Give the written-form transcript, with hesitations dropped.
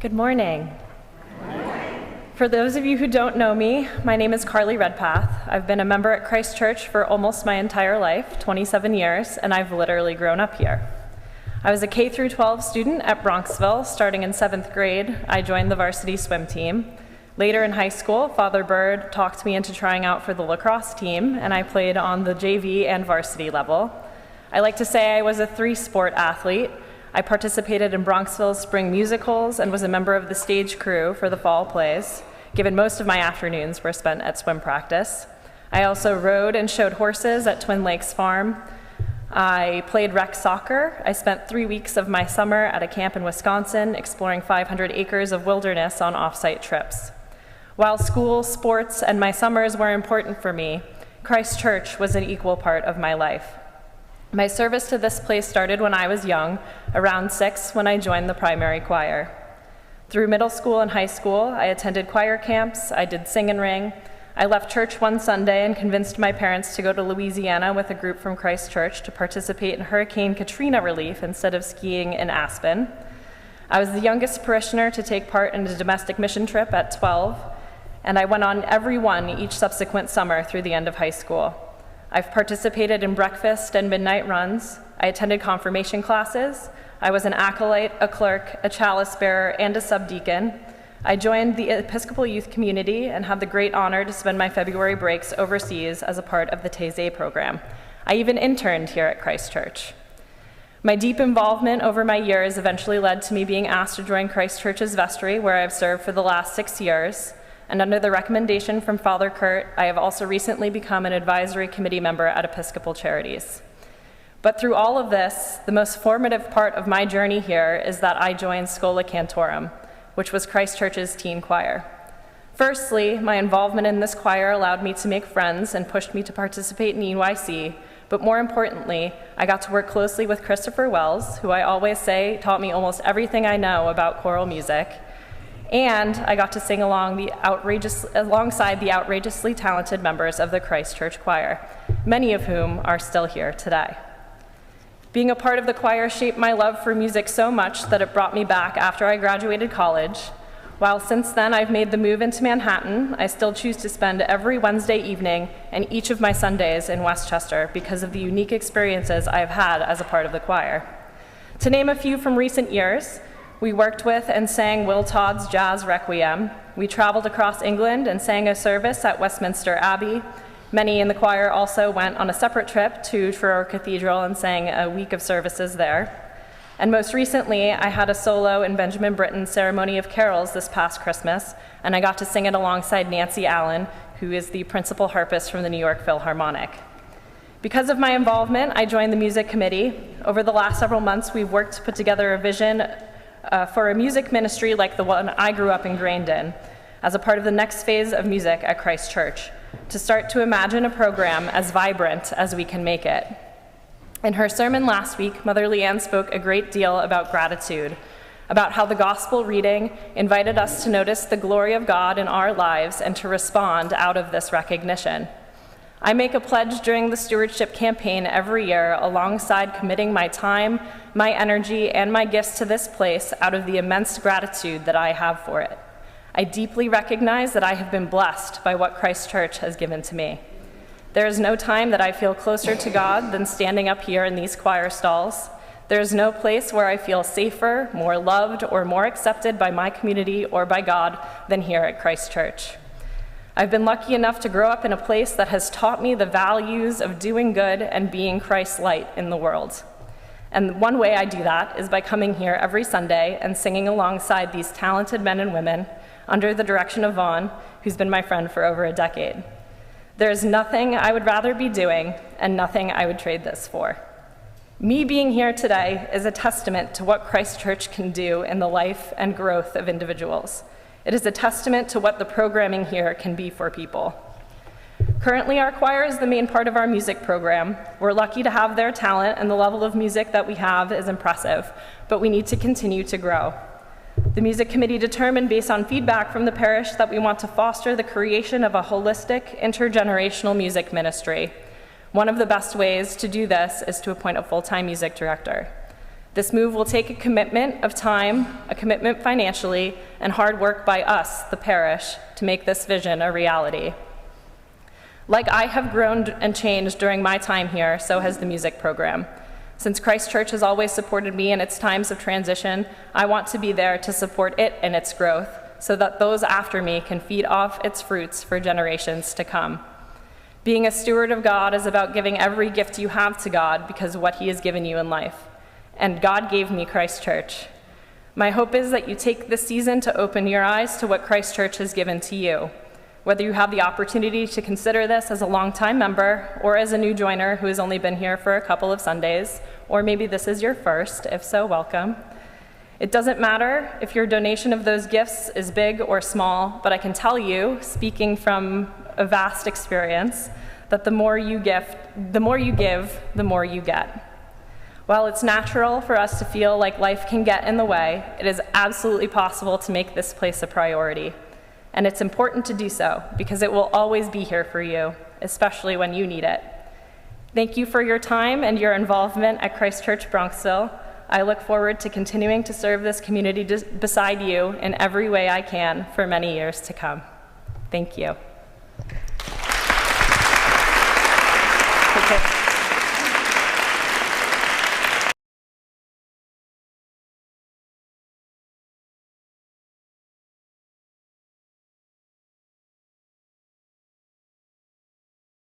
Good morning. For those of you who don't know me, my name is Carly Redpath. I've been a member at Christ Church for almost my entire life, 27 years, and I've literally grown up here. I was a K through 12 student at Bronxville. Starting in 7th grade, I joined the varsity swim team. Later in high school, Father Bird talked me into trying out for the lacrosse team, and I played on the JV and varsity level. I like to say I was a 3-sport athlete. I participated in Bronxville's spring musicals and was a member of the stage crew for the fall plays, given most of my afternoons were spent at swim practice. I also rode and showed horses at Twin Lakes Farm. I played rec soccer. I spent 3 weeks of my summer at a camp in Wisconsin, exploring 500 acres of wilderness on off-site trips. While school, sports, and my summers were important for me, Christ Church was an equal part of my life. My service to this place started when I was young, around 6, when I joined the primary choir. Through middle school and high school, I attended choir camps, I did sing and ring. I left church one Sunday and convinced my parents to go to Louisiana with a group from Christ Church to participate in Hurricane Katrina relief instead of skiing in Aspen. I was the youngest parishioner to take part in a domestic mission trip at 12, and I went on every one each subsequent summer through the end of high school. I've participated in breakfast and midnight runs. I attended confirmation classes. I was an acolyte, a clerk, a chalice bearer, and a subdeacon. I joined the Episcopal youth community and had the great honor to spend my February breaks overseas as a part of the Taizé program. I even interned here at Christ Church. My deep involvement over my years eventually led to me being asked to join Christ Church's vestry, where I've served for the last 6 years. And under the recommendation from Father Kurt, I have also recently become an advisory committee member at Episcopal Charities. But through all of this, the most formative part of my journey here is that I joined Schola Cantorum, which was Christ Church's teen choir. Firstly, my involvement in this choir allowed me to make friends and pushed me to participate in EYC, but more importantly, I got to work closely with Christopher Wells, who I always say taught me almost everything I know about choral music. And I got to sing alongside the outrageously talented members of the Christ Church choir, many of whom are still here today. Being a part of the choir shaped my love for music so much that it brought me back after I graduated college. While since then I've made the move into Manhattan, I still choose to spend every Wednesday evening and each of my Sundays in Westchester because of the unique experiences I've had as a part of the choir. To name a few from recent years, we worked with and sang Will Todd's Jazz Requiem. We traveled across England and sang a service at Westminster Abbey. Many in the choir also went on a separate trip to Truro Cathedral and sang a week of services there. And most recently, I had a solo in Benjamin Britten's Ceremony of Carols this past Christmas, and I got to sing it alongside Nancy Allen, who is the principal harpist from the New York Philharmonic. Because of my involvement, I joined the music committee. Over the last several months, we've worked to put together a vision for a music ministry like the one I grew up ingrained in, as a part of the next phase of music at Christ Church, to start to imagine a program as vibrant as we can make it. In her sermon last week, Mother Leanne spoke a great deal about gratitude, about how the gospel reading invited us to notice the glory of God in our lives and to respond out of this recognition. I make a pledge during the stewardship campaign every year alongside committing my time, my energy, and my gifts to this place out of the immense gratitude that I have for it. I deeply recognize that I have been blessed by what Christ Church has given to me. There is no time that I feel closer to God than standing up here in these choir stalls. There is no place where I feel safer, more loved, or more accepted by my community or by God than here at Christ Church. I've been lucky enough to grow up in a place that has taught me the values of doing good and being Christ's light in the world. And one way I do that is by coming here every Sunday and singing alongside these talented men and women under the direction of Vaughn, who's been my friend for over a decade. There is nothing I would rather be doing and nothing I would trade this for. Me being here today is a testament to what Christ Church can do in the life and growth of individuals. It is a testament to what the programming here can be for people. Currently, our choir is the main part of our music program. We're lucky to have their talent, and the level of music that we have is impressive, but we need to continue to grow. The music committee determined, based on feedback from the parish, that we want to foster the creation of a holistic, intergenerational music ministry. One of the best ways to do this is to appoint a full-time music director. This move will take a commitment of time, a commitment financially, and hard work by us, the parish, to make this vision a reality. Like I have grown and changed during my time here, so has the music program. Since Christ Church has always supported me in its times of transition, I want to be there to support it in its growth, so that those after me can feed off its fruits for generations to come. Being a steward of God is about giving every gift you have to God because of what he has given you in life. And God gave me Christ Church. My hope is that you take this season to open your eyes to what Christ Church has given to you. Whether you have the opportunity to consider this as a longtime member or as a new joiner who has only been here for a couple of Sundays, or maybe this is your first, if so, welcome. It doesn't matter if your donation of those gifts is big or small, but I can tell you, speaking from a vast experience, that the more you give, the more you get. While it's natural for us to feel like life can get in the way, it is absolutely possible to make this place a priority. And it's important to do so because it will always be here for you, especially when you need it. Thank you for your time and your involvement at Christ Church Bronxville. I look forward to continuing to serve this community beside you in every way I can for many years to come. Thank you.